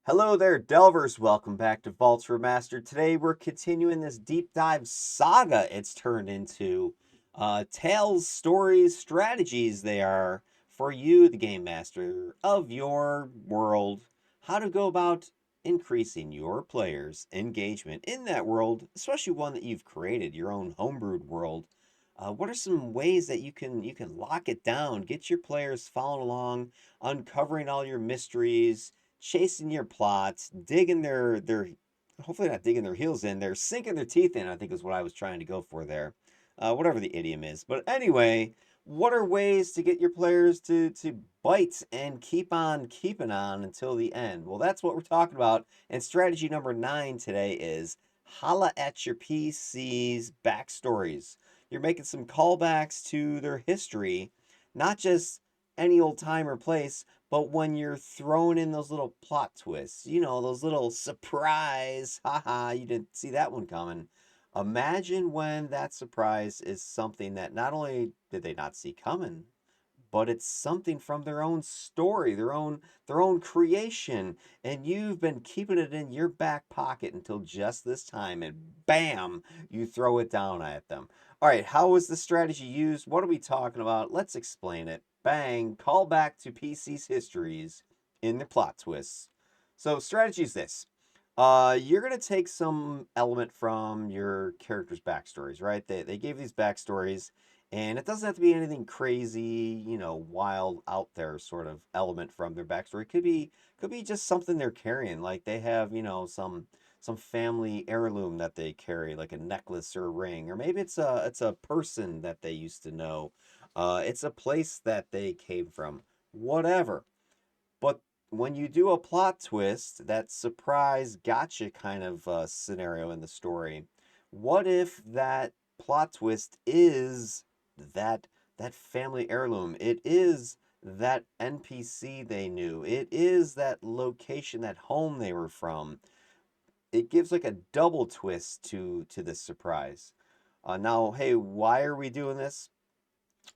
Hello there, Delvers. Welcome back to Vaults Remastered. Today we're continuing this deep dive saga it's turned into. Tales, stories, strategies they are for you, the game master of your world. How to go about increasing your players' engagement in that world, especially one that you've created, your own homebrewed world. What are some ways that you can lock it down, get your players following along, uncovering all your mysteries, chasing your plots, digging their hopefully not digging their heels in, they're sinking their teeth in, I think is what I was trying to go for there. Whatever the idiom is. But anyway, what are ways to get your players to bite and keep on keeping on until the end? Well, that's what we're talking about. And strategy number 9 today is holla at your PC's backstories. You're making some callbacks to their history, not just any old time or place, but when you're throwing in those little plot twists, those little surprise, haha, you didn't see that one coming. Imagine when that surprise is something that not only did they not see coming, but it's something from their own story, their own creation, and you've been keeping it in your back pocket until just this time, and bam, you throw it down at them. All right, how was the strategy used? What are we talking about? Let's explain it. Bang, call back to PC's histories in the plot twists. So strategy is this. You're gonna take some element from your characters' backstories, right? They gave these backstories, and it doesn't have to be anything crazy, wild out there sort of element from their backstory. Could be just something they're carrying. Like they have, some family heirloom that they carry, like a necklace or a ring, or maybe it's a person that they used to know. It's a place that they came from. Whatever. But when you do a plot twist, that surprise gotcha kind of scenario in the story, what if that plot twist is that that family heirloom? It is that NPC they knew. It is that location, that home they were from. It gives like a double twist to this surprise. Now, hey, why are we doing this?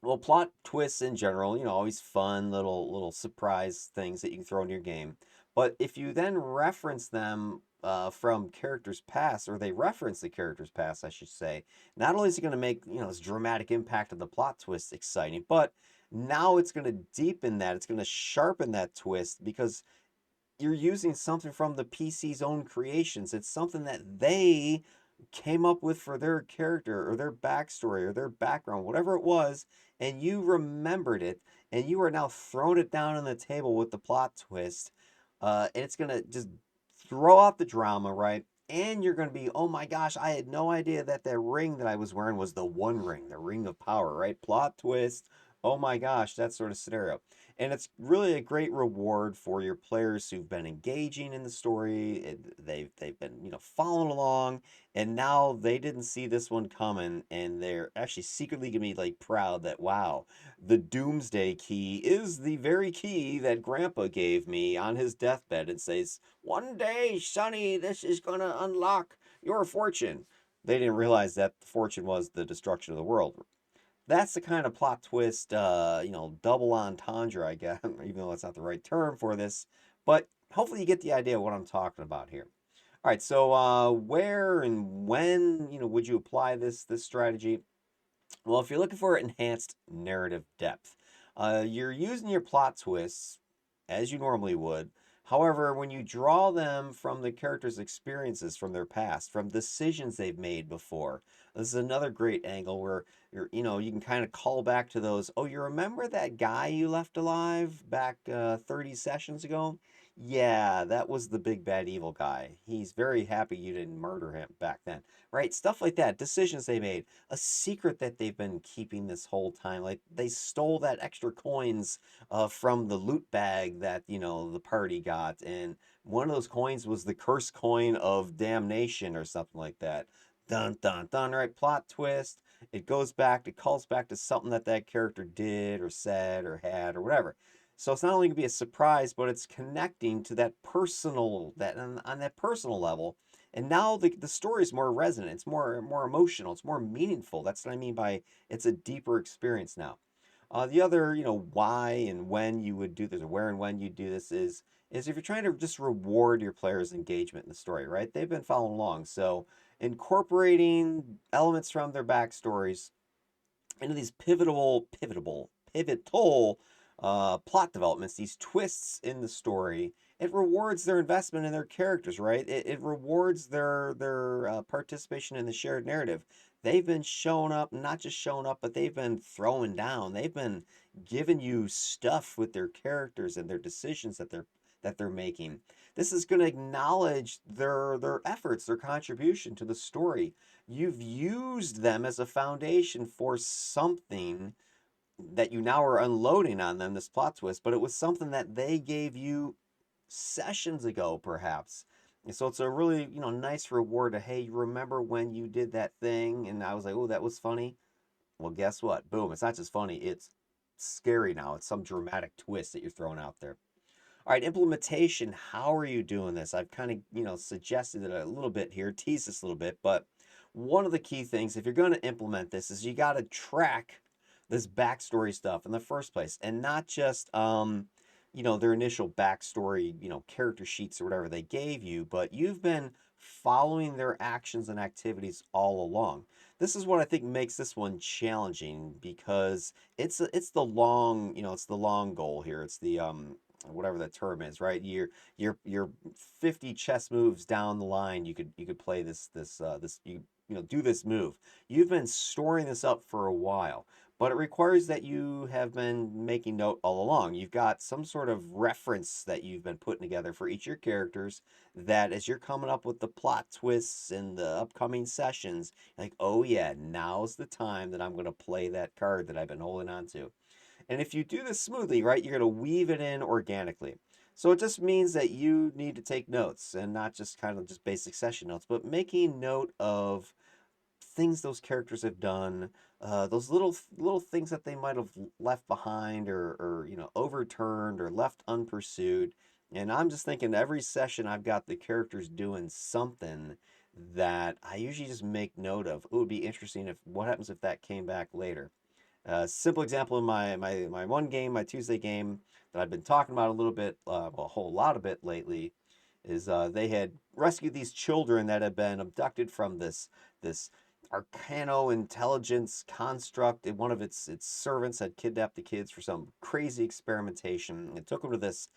Well, plot twists in general, always fun little surprise things that you can throw in your game. But if you then reference them from characters past, or they reference the characters past, I should say, not only is it going to make this dramatic impact of the plot twist exciting, but now it's going to deepen that. It's going to sharpen that twist because you're using something from the PC's own creations. It's something that they came up with for their character or their backstory or their background, whatever it was, and you remembered it, and you are now throwing it down on the table with the plot twist. And it's gonna just throw out the drama, right? And you're gonna be, oh my gosh, I had no idea that that ring that I was wearing was the One Ring, the Ring of Power, right? Plot twist. Oh my gosh, that sort of scenario. And it's really a great reward for your players who've been engaging in the story. They've been following along, and now they didn't see this one coming, and they're actually secretly gonna be like proud that wow, the Doomsday Key is the very key that Grandpa gave me on his deathbed, and says, "One day, Sonny, this is gonna unlock your fortune." They didn't realize that the fortune was the destruction of the world. That's the kind of plot twist, double entendre, I guess, even though that's not the right term for this. But hopefully you get the idea of what I'm talking about here. All right, so where and when, would you apply this strategy? Well, if you're looking for enhanced narrative depth, you're using your plot twists as you normally would. However, when you draw them from the characters' experiences from their past, from decisions they've made before, this is another great angle where you can kind of call back to those. Oh, you remember that guy you left alive back 30 sessions ago? Yeah, that was the big bad evil guy. He's very happy you didn't murder him back then, right? Stuff like that. Decisions they made, a secret that they've been keeping this whole time. Like they stole that extra coins from the loot bag that the party got, and one of those coins was the curse coin of damnation or something like that. Dun dun dun. Right, plot twist. It goes back. It calls back to something that that character did or said or had or whatever. So it's not only gonna be a surprise, but it's connecting to that personal that on that personal level, and now the story is more resonant. It's more emotional. It's more meaningful. That's what I mean by it's a deeper experience now. The other, why and when you would do this, or where and when you do this is if you're trying to just reward your players' engagement in the story, right? They've been following along, so incorporating elements from their backstories into these pivotal plot developments, these twists in the story. It rewards their investment in their characters, right? It rewards their participation in the shared narrative. They've been showing up, not just showing up, but they've been throwing down. They've been giving you stuff with their characters and their decisions that they're making. This is going to acknowledge their efforts, their contribution to the story. You've used them as a foundation for something that you now are unloading on them, this plot twist, but it was something that they gave you sessions ago, perhaps. And so it's a really, nice reward to, hey, you remember when you did that thing? And I was like, oh, that was funny. Well, guess what? Boom. It's not just funny, it's scary now. It's some dramatic twist that you're throwing out there. All right, implementation. How are you doing this? I've kind of, suggested it a little bit here, teased this a little bit, but one of the key things, if you're going to implement this, is you got to track this backstory stuff in the first place, and not just, their initial backstory, character sheets or whatever they gave you, but you've been following their actions and activities all along. This is what I think makes this one challenging because it's the long, it's the long goal here. It's the whatever that term is, right? You're 50 chess moves down the line. You could play this do this move. You've been storing this up for a while, but it requires that you have been making note all along. You've got some sort of reference that you've been putting together for each of your characters, that as you're coming up with the plot twists in the upcoming sessions, like, oh yeah, now's the time that I'm going to play that card that I've been holding on to. And if you do this smoothly, right, you're going to weave it in organically. So it just means that you need to take notes, and not just kind of just basic session notes, but making note of things those characters have done, those little things that they might have left behind, or overturned or left unpursued. And I'm just thinking every session I've got the characters doing something that I usually just make note of. It would be interesting if what happens if that came back later. Simple example in my one game, my Tuesday game that I've been talking about a little bit, well, a whole lot of it lately, is they had rescued these children that had been abducted from this arcano intelligence construct. And one of its servants had kidnapped the kids for some crazy experimentation. It took them to this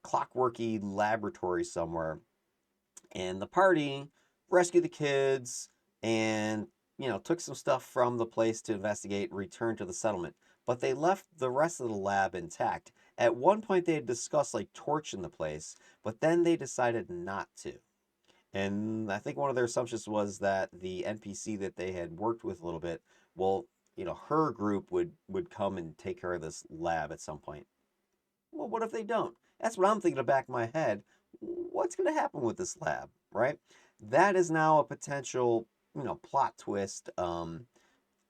clockworky laboratory somewhere, and the party rescued the kids and took some stuff from the place to investigate and return to the settlement, but they left the rest of the lab intact. At one point they had discussed like torching the place, but then they decided not to. And I think one of their assumptions was that the NPC that they had worked with a little bit, well, her group would come and take care of this lab at some point. Well, what if they don't? That's what I'm thinking in the back of my head. What's going to happen with this lab, right? That is now a potential, plot twist,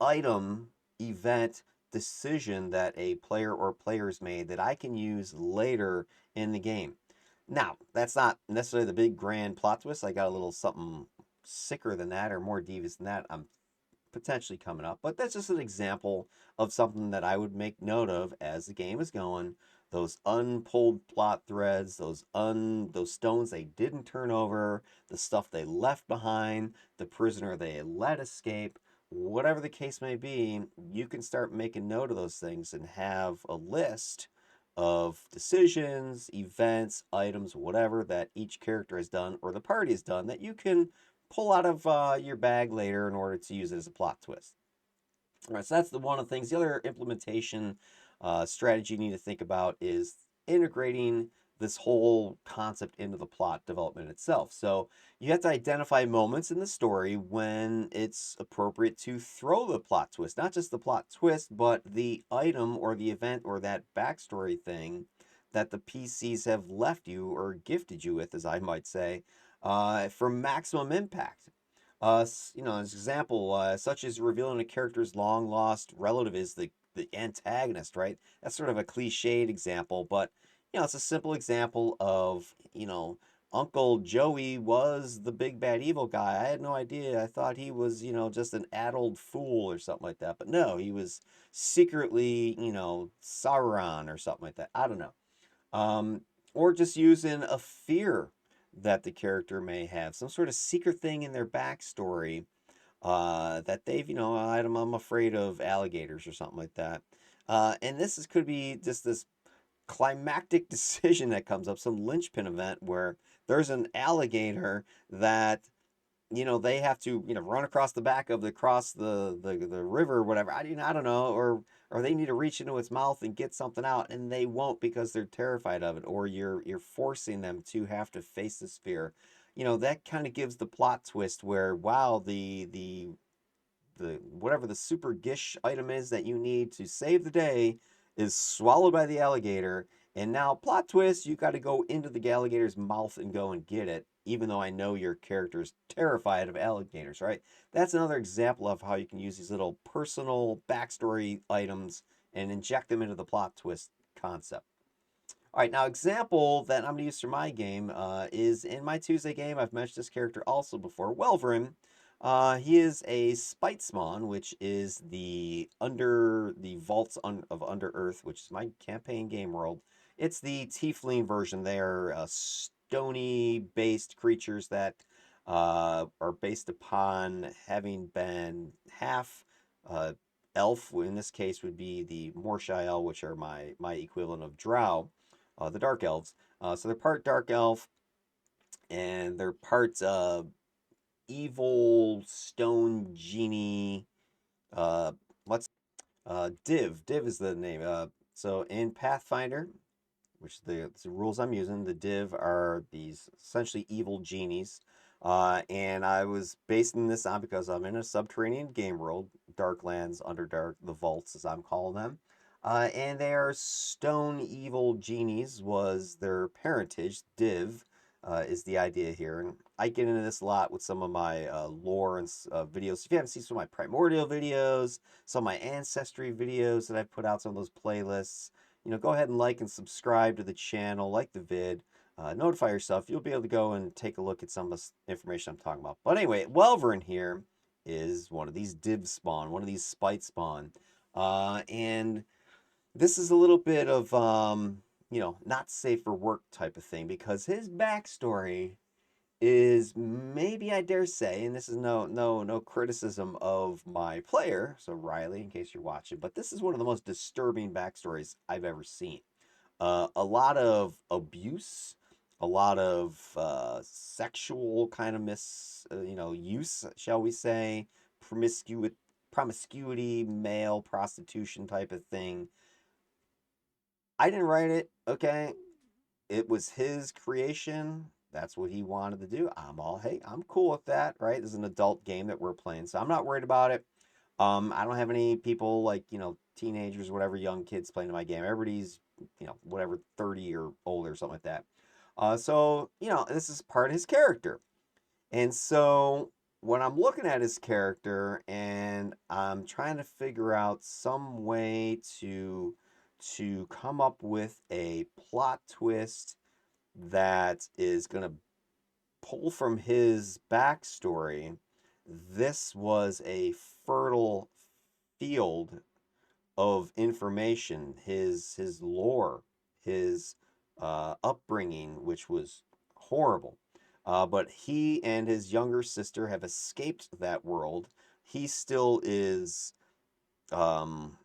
item, event, decision that a player or players made that I can use later in the game. Now, that's not necessarily the big grand plot twist. I got a little something sicker than that or more devious than that. I'm potentially coming up. But that's just an example of something that I would make note of as the game is going. Those unpulled plot threads, those stones they didn't turn over, the stuff they left behind, the prisoner they let escape, whatever the case may be, you can start making note of those things and have a list of decisions, events, items, whatever that each character has done or the party has done that you can pull out of your bag later in order to use it as a plot twist. All right, so that's the one of the things. The other implementation strategy you need to think about is integrating this whole concept into the plot development itself. So you have to identify moments in the story when it's appropriate to throw the plot twist, not just the plot twist, but the item or the event or that backstory thing that the PCs have left you or gifted you with, as I might say, for maximum impact. As an example, such as revealing a character's long lost relative is the antagonist, right? That's sort of a cliched example, but it's a simple example of Uncle Joey was the big bad evil guy. I had no idea. I thought he was, just an addled fool or something like that. But no, he was secretly, Sauron or something like that. I don't know. Um, or just using a fear that the character may have, some sort of secret thing in their backstory that they've, I'm afraid of alligators or something like that. And could be just this climactic decision that comes up, some linchpin event where there's an alligator that they have to run across the back of the river or whatever. I don't know, or they need to reach into its mouth and get something out, and they won't because they're terrified of it, or you're forcing them to have to face this fear. That kind of gives the plot twist where wow, the whatever the super gish item is that you need to save the day is swallowed by the alligator. And now, plot twist, you got to go into the alligator's mouth and go and get it, even though I know your character's terrified of alligators, right? That's another example of how you can use these little personal backstory items and inject them into the plot twist concept. All right, now example that I'm going to use for my game is in my Tuesday game. I've mentioned this character also before, Welverin. He is a Spitespawn, which is the vaults of Under Earth, which is my campaign game world. It's the Tiefling version. They're stony-based creatures that are based upon having been half uh, elf. In this case, would be the Morshael, which are my equivalent of Drow, the Dark Elves. So they're part Dark Elf, and they're part evil stone genie. Let's Div. Div is the name. So in Pathfinder, which the rules I'm using, the Div are these essentially evil genies. And I was basing this on because I'm in a subterranean game world, Darklands, Underdark, the Vaults, as I'm calling them. And they are stone evil genies, was their parentage. Div is the idea here. And I get into this a lot with some of my lore and videos. If you haven't seen some of my primordial videos, some of my ancestry videos that I've put out, some of those playlists, go ahead and like and subscribe to the channel, like the vid, notify yourself. You'll be able to go and take a look at some of the information I'm talking about. But anyway, Welverin here is one of these div spawn, one of these spite spawn. And this is a little bit of, not safe for work type of thing because his backstory is maybe I dare say, and this is no criticism of my player, so Riley, in case you're watching, but this is one of the most disturbing backstories I've ever seen. A lot of abuse, a lot of sexual kind of use, shall we say, promiscuity, male prostitution type of thing. I didn't write it, okay? It was his creation. That's what he wanted to do. Hey, I'm cool with that, right? This is an adult game that we're playing, so I'm not worried about it. I don't have any people like, teenagers, whatever, young kids playing in my game. Everybody's, whatever, 30 or older, something like that. So, this is part of his character. And so when I'm looking at his character and I'm trying to figure out some way to come up with a plot twist that is going to pull from his backstory, this was a fertile field of information. His lore, his upbringing, which was horrible. But he and his younger sister have escaped that world. He still is um,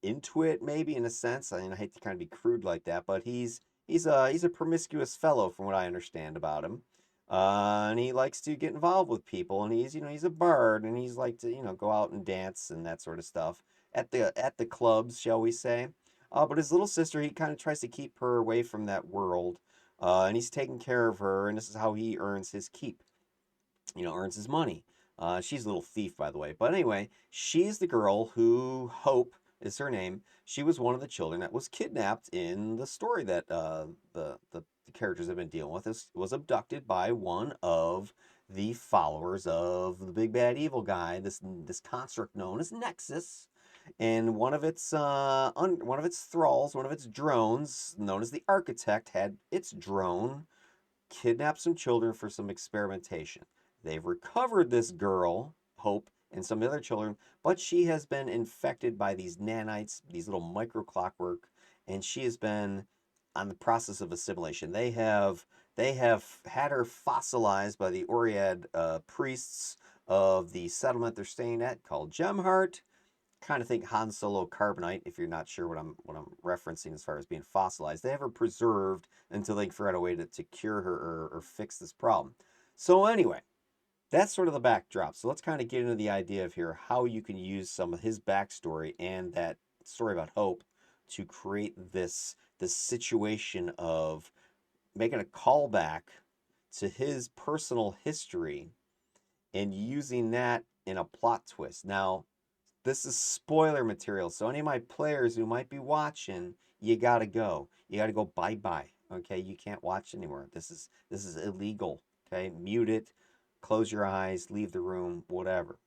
into it, maybe in a sense. I mean, I hate to kind of be crude like that, but he's a promiscuous fellow, from what I understand about him. And he likes to get involved with people, and he's a bard, and he's like to go out and dance and that sort of stuff at the clubs, shall we say. But his little sister, he kind of tries to keep her away from that world, and he's taking care of her, and this is how he earns his keep. Earns his money. She's a little thief, by the way. But anyway, she's the girl who, Hope is her name. She was one of the children that was kidnapped in the story that the characters have been dealing with. This was abducted by one of the followers of the big bad evil guy, this construct known as Nexus. And one of its thralls, one of its drones, known as the Architect, had its drone kidnapped some children for some experimentation. They've recovered this girl, Hope, and some other children, but she has been infected by these nanites, these little micro clockwork, and she has been on the process of assimilation. They have had her fossilized by the Oriad priests of the settlement they're staying at called Gemheart. Kind of think Han Solo carbonite, if you're not sure what I'm referencing as far as being fossilized. They have her preserved until they can figure out a way to cure her or fix this problem. So anyway, that's sort of the backdrop. So let's kind of get into the idea of here how you can use some of his backstory and that story about Hope to create this situation of making a callback to his personal history and using that in a plot twist. Now, this is spoiler material, so any of my players who might be watching, you gotta go. You gotta go bye-bye. Okay, you can't watch anymore. This is illegal. Okay, mute it, close your eyes, leave the room, whatever.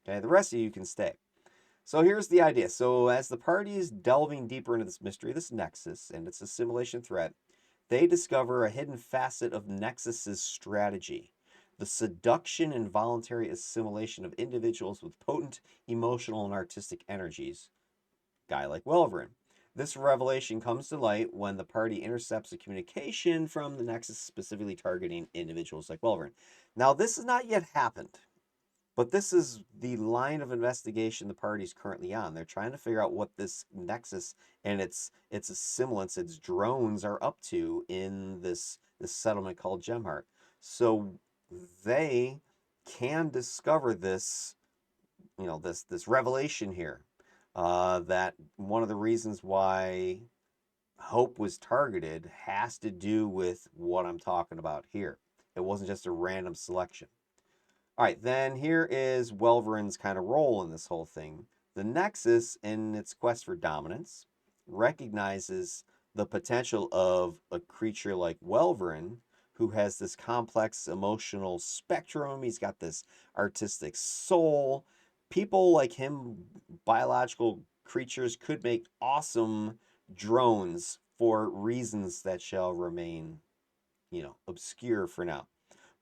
Okay, the rest of you can stay. So here's the idea. So as the party is delving deeper into this mystery, this Nexus, and its assimilation threat, they discover a hidden facet of Nexus's strategy: the seduction and voluntary assimilation of individuals with potent emotional and artistic energies, guy like Welverin. This revelation comes to light when the party intercepts a communication from the Nexus specifically targeting individuals like Welverin. Now, this has not yet happened, but this is the line of investigation the party's currently on. They're trying to figure out what this Nexus and its assimilants, its drones, are up to in this settlement called Gemheart. So they can discover this, this revelation here. That one of the reasons why Hope was targeted has to do with what I'm talking about here. It wasn't just a random selection. All right, then here is Welverin's kind of role in this whole thing. The Nexus, in its quest for dominance, recognizes the potential of a creature like Welverin, who has this complex emotional spectrum. He's got this artistic soul. People like him, biological creatures, could make awesome drones for reasons that shall remain, obscure for now.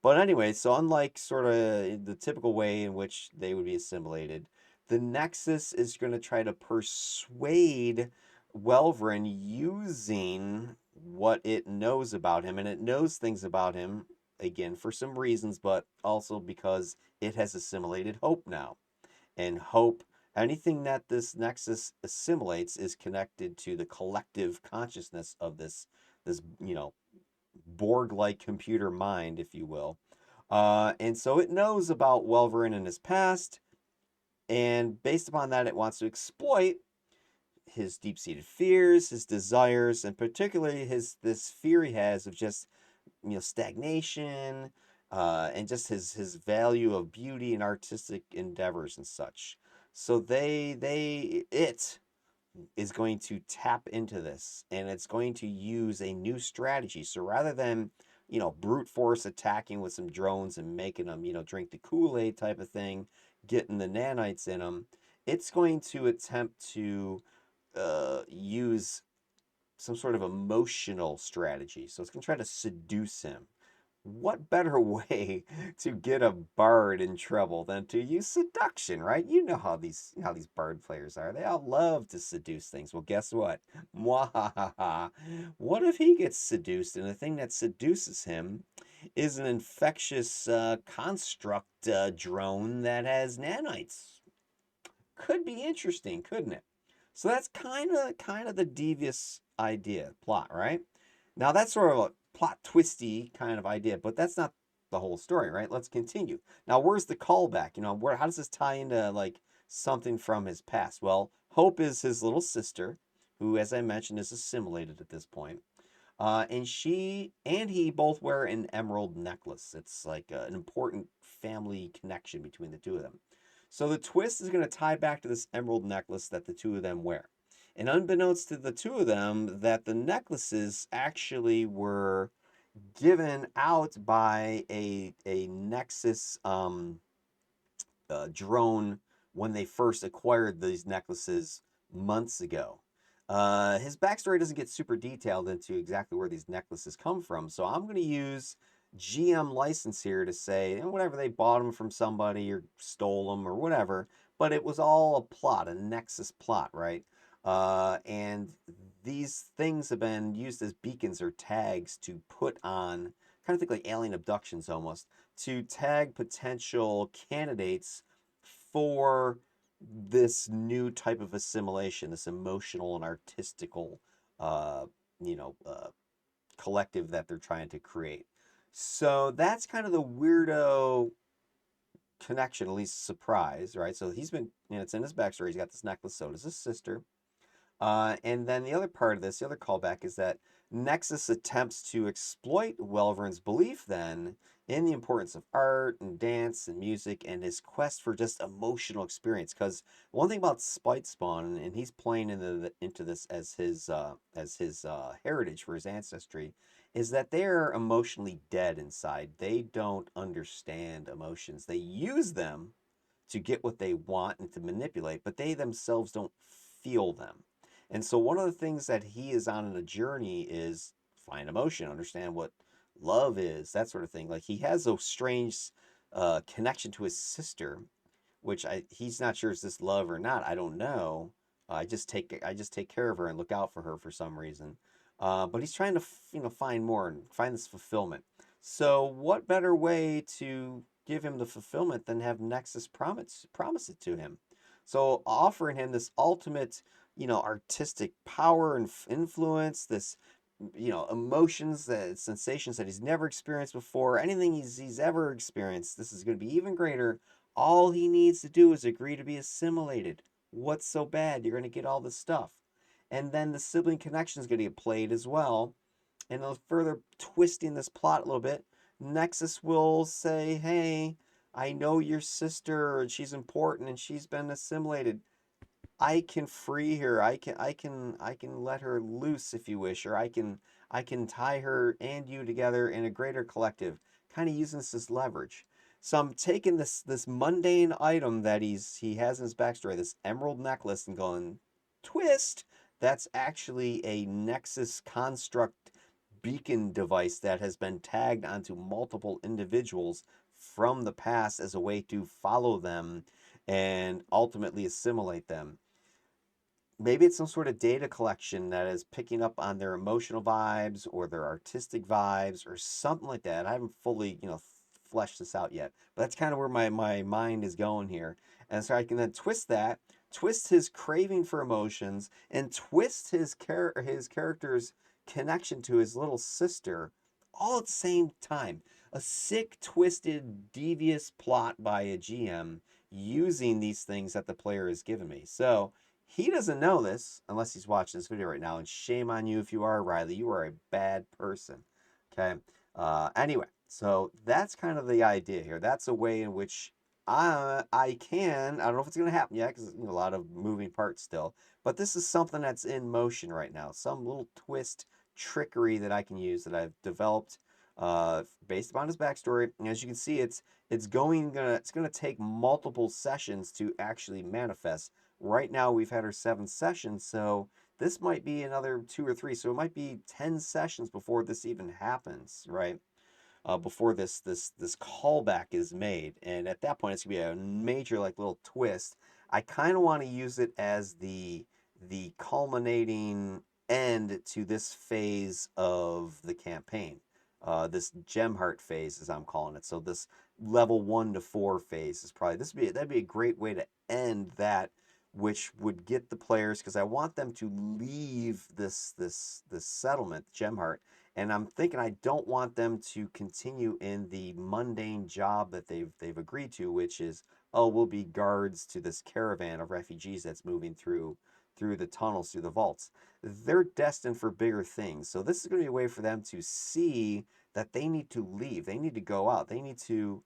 But anyway, so unlike sort of the typical way in which they would be assimilated, the Nexus is going to try to persuade Welverin using what it knows about him. And it knows things about him, again, for some reasons, but also because it has assimilated Hope now. And Hope, anything that this Nexus assimilates is connected to the collective consciousness of this Borg-like computer mind, if you will. And so it knows about Welverin and his past, and based upon that, it wants to exploit his deep-seated fears, his desires, and particularly this fear he has of just stagnation, and just his value of beauty and artistic endeavors and such. So it is going to tap into this, and it's going to use a new strategy. So rather than brute force attacking with some drones and making them drink the Kool-Aid type of thing, getting the nanites in them, it's going to attempt to use some sort of emotional strategy. So it's going to try to seduce him. What better way to get a bard in trouble than to use seduction, right? You know how these bard players are. They all love to seduce things. Well, guess what? Mwahaha. What if he gets seduced and the thing that seduces him is an infectious construct drone that has nanites? Could be interesting, couldn't it? So that's kind of the devious idea plot, right? Now that's sort of a plot twisty kind of idea, but that's not the whole story, right? Let's continue. Now, where's the callback? How does this tie into like something from his past? Well, Hope is his little sister, who, as I mentioned, is assimilated at this point. And she and he both wear an emerald necklace. It's like an important family connection between the two of them. So the twist is going to tie back to this emerald necklace that the two of them wear. And unbeknownst to the two of them, that the necklaces actually were given out by a Nexus drone when they first acquired these necklaces months ago. His backstory doesn't get super detailed into exactly where these necklaces come from, so I'm going to use GM license here to say, whatever, they bought them from somebody or stole them or whatever, but it was all a plot, a Nexus plot, right? And these things have been used as beacons or tags to put on, kind of think like alien abductions almost, to tag potential candidates for this new type of assimilation, this emotional and artistical, uh, you know, uh, collective that they're trying to create. So that's kind of the weirdo connection, at least surprise, right? So he's been, it's in his backstory. He's got this necklace. So does his sister. And then the other part of this, the other callback is that Nexus attempts to exploit Welverin's belief then in the importance of art and dance and music and his quest for just emotional experience. Because one thing about Spite Spawn, and he's playing into this as his heritage for his ancestry, is that they're emotionally dead inside. They don't understand emotions. They use them to get what they want and to manipulate, but they themselves don't feel them. And so one of the things that he is on in a journey is find emotion, understand what love is, that sort of thing. Like he has a strange connection to his sister, which he's not sure is this love or not. I don't know. I just take care of her and look out for her for some reason. But he's trying to find more and find this fulfillment. So what better way to give him the fulfillment than have Nexus promise it to him? So offering him this ultimate, artistic power and influence, this emotions, that sensations that he's never experienced before, anything he's ever experienced. This is going to be even greater. All he needs to do is agree to be assimilated. What's so bad? You're going to get all this stuff. And then the sibling connection is going to get played as well. And further twisting this plot a little bit, Nexus will say, hey, I know your sister and she's important and she's been assimilated. I can free her. I can let her loose if you wish, or I can tie her and you together in a greater collective, kind of using this as leverage. So I'm taking this mundane item that he has in his backstory, this emerald necklace, and going, twist. That's actually a Nexus construct beacon device that has been tagged onto multiple individuals from the past as a way to follow them and ultimately assimilate them. Maybe it's some sort of data collection that is picking up on their emotional vibes or their artistic vibes or something like that. I haven't fully, fleshed this out yet, but that's kind of where my mind is going here. And so I can then twist his craving for emotions, and twist his character's connection to his little sister all at the same time. A sick, twisted, devious plot by a GM using these things that the player has given me. So he doesn't know this unless he's watching this video right now, and shame on you if you are, Riley. You are a bad person. Okay. Anyway, so that's kind of the idea here. That's a way in which I can. I don't know if it's going to happen yet because a lot of moving parts still. But this is something that's in motion right now. Some little twist, trickery that I can use that I've developed based upon his backstory. And as you can see, it's gonna take multiple sessions to actually manifest. Right now, we've had our 7 sessions, so this might be another 2 or 3. So it might be 10 sessions before this even happens, right? Before this callback is made, and at that point, it's gonna be a major like little twist. I kind of want to use it as the culminating end to this phase of the campaign. This gem heart phase, as I'm calling it. So this level 1 to 4 phase is probably that'd be a great way to end that, which would get the players, because I want them to leave this settlement, Gemheart, and I'm thinking I don't want them to continue in the mundane job that they've agreed to, which is, oh, we'll be guards to this caravan of refugees that's moving through the tunnels, through the vaults. They're destined for bigger things. So this is going to be a way for them to see that they need to leave. They need to go out. They need to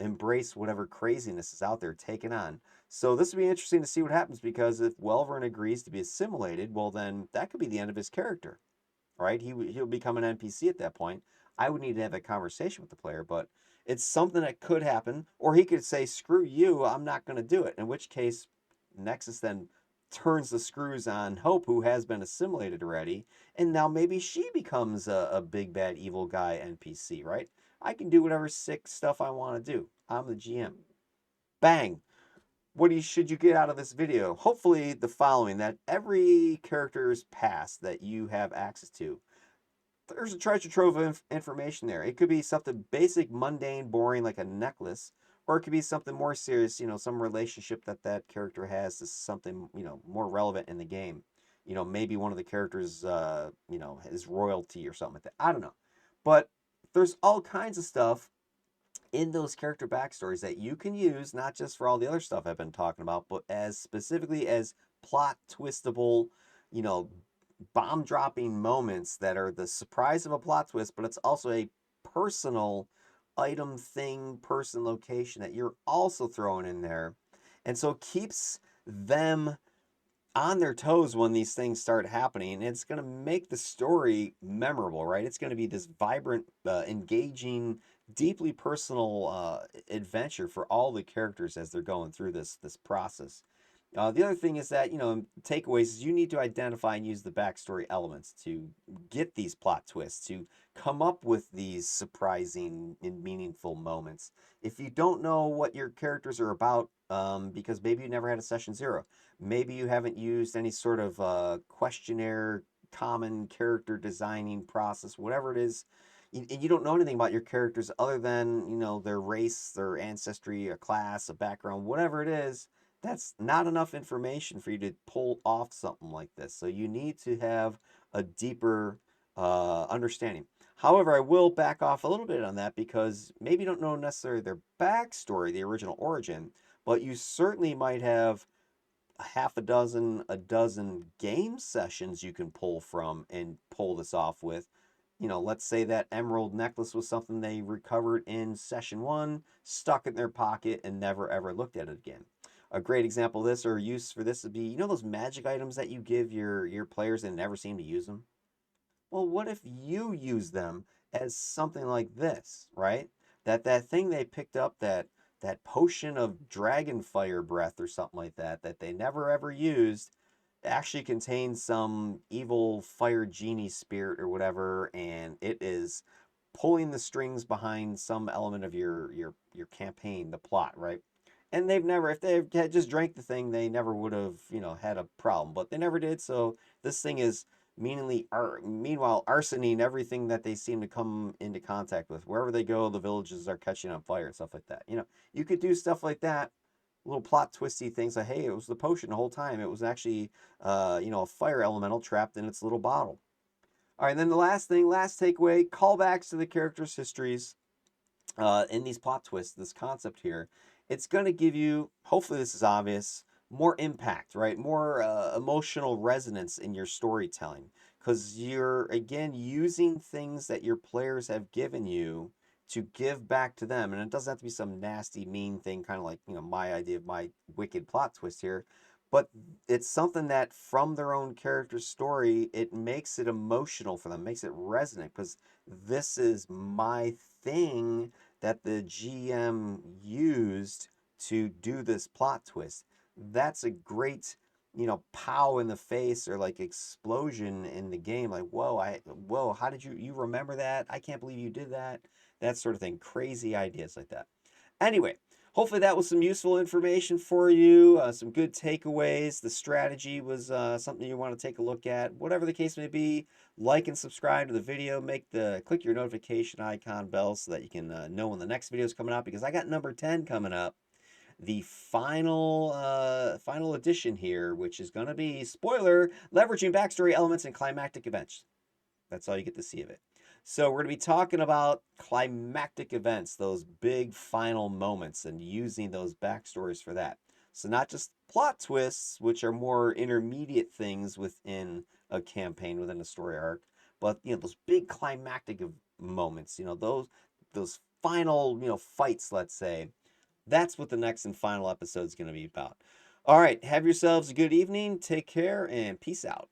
embrace whatever craziness is out there taken on. So this would be interesting to see what happens, because if Welverin agrees to be assimilated, well, then that could be the end of his character, right? He'll become an NPC at that point. I would need to have a conversation with the player, but it's something that could happen. Or he could say, screw you, I'm not going to do it. In which case, Nexus then turns the screws on Hope, who has been assimilated already, and now maybe she becomes a big bad evil guy NPC, right? I can do whatever sick stuff I want to do. I'm the GM. Bang. Should you get out of this video? Hopefully the following, that every character's past that you have access to, there's a treasure trove of information there. It could be something basic, mundane, boring, like a necklace, or it could be something more serious, some relationship that that character has to something, more relevant in the game. Maybe one of the characters, is royalty or something like that. I don't know. But there's all kinds of stuff in those character backstories that you can use, not just for all the other stuff I've been talking about, but as specifically as plot twistable, you know, bomb dropping moments that are the surprise of a plot twist, but it's also a personal item, thing, person, location that you're also throwing in there. And so it keeps them on their toes when these things start happening. And it's going to make the story memorable, right? It's going to be this vibrant, engaging, deeply personal adventure for all the characters as they're going through this process. The other thing is that, takeaways is you need to identify and use the backstory elements to get these plot twists, to come up with these surprising and meaningful moments. If you don't know what your characters are about, because maybe you never had a session zero, maybe you haven't used any sort of questionnaire, common character designing process, whatever it is, and you don't know anything about your characters other than, their race, their ancestry, a class, a background, whatever it is, that's not enough information for you to pull off something like this. So you need to have a deeper understanding. However, I will back off a little bit on that because maybe you don't know necessarily their backstory, the original origin, but you certainly might have a dozen game sessions you can pull from and pull this off with. Let's say that emerald necklace was something they recovered in session one, stuck it in their pocket, and never ever looked at it again. A great example of this or use for this would be, those magic items that you give your players and never seem to use them? Well, what if you use them as something like this, right? That thing they picked up, that potion of dragon fire breath or something like that they never ever used, actually contains some evil fire genie spirit or whatever, and it is pulling the strings behind some element of your campaign, the plot, right? And they've never, if they had just drank the thing, they never would have, had a problem. But they never did. So this thing is meanwhile arsoning everything that they seem to come into contact with. Wherever they go, the villages are catching on fire and stuff like that. You could do stuff like that, little plot twisty things like, hey, it was the potion the whole time. It was actually, a fire elemental trapped in its little bottle. All right, and then the last thing, last takeaway, callbacks to the characters' histories in these plot twists, this concept here, it's going to give you, hopefully this is obvious, more impact, right? More emotional resonance in your storytelling because you're, again, using things that your players have given you to give back to them. And it doesn't have to be some nasty, mean thing, kind of like, my idea of my wicked plot twist here. But it's something that from their own character story, it makes it emotional for them, makes it resonant because this is my thing that the GM used to do this plot twist. That's a great, pow in the face or like explosion in the game. Like, whoa, how did you remember that? I can't believe you did that. That sort of thing. Crazy ideas like that. Anyway, hopefully that was some useful information for you, some good takeaways. The strategy was something you want to take a look at. Whatever the case may be, like and subscribe to the video. Click your notification icon bell so that you can know when the next video is coming out because I got number 10 coming up. The final edition here, which is going to be, spoiler, leveraging backstory elements and climactic events. That's all you get to see of it. So we're going to be talking about climactic events, those big final moments, and using those backstories for that. So not just plot twists, which are more intermediate things within a campaign, within a story arc, but those big climactic moments, those final, fights, let's say. That's what the next and final episode is going to be about. All right, have yourselves a good evening. Take care and peace out.